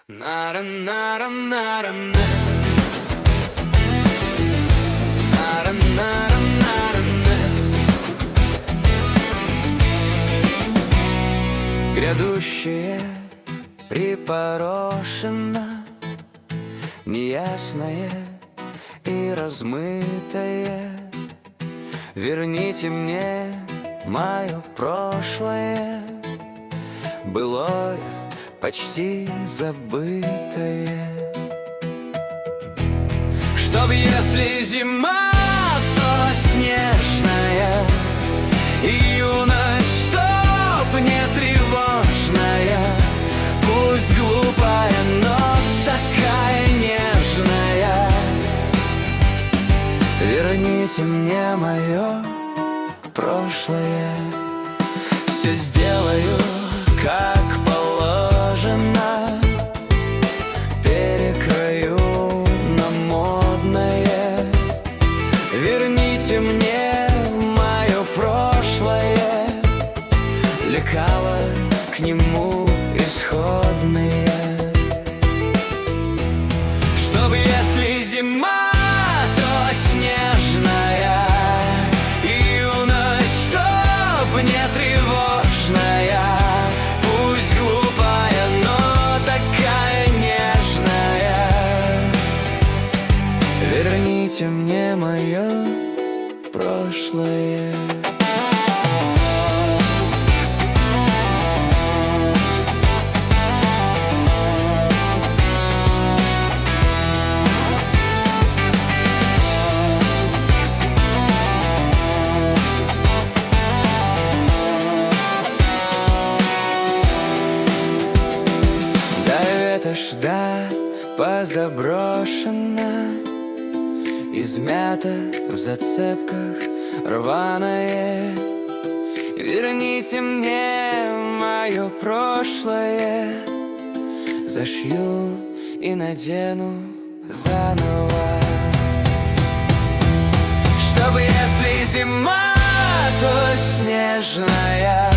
Нара, нара, нара, на. Нара, нара, нара, на. Грядущее припорошено, неясное и размытое. Верните мне мое прошлое, былое, почти забытое. Чтоб если зима, то снежная, и юность, чтоб не тревожная, пусть глупая, но такая нежная. Верните мне мое прошлое, все сделаю, как положено, перекрою на модное. Верните мне мое прошлое, лекала к нему исходные. Чтоб если зима, то снежная, и юность, чтоб не тревожная, пусть глупая, но такая нежная. Верните мне мое прошлое. Да, позаброшена, измята в зацепках, рваное. Верните мне мое прошлое, зашью и надену заново. Чтобы если зима, то снежная,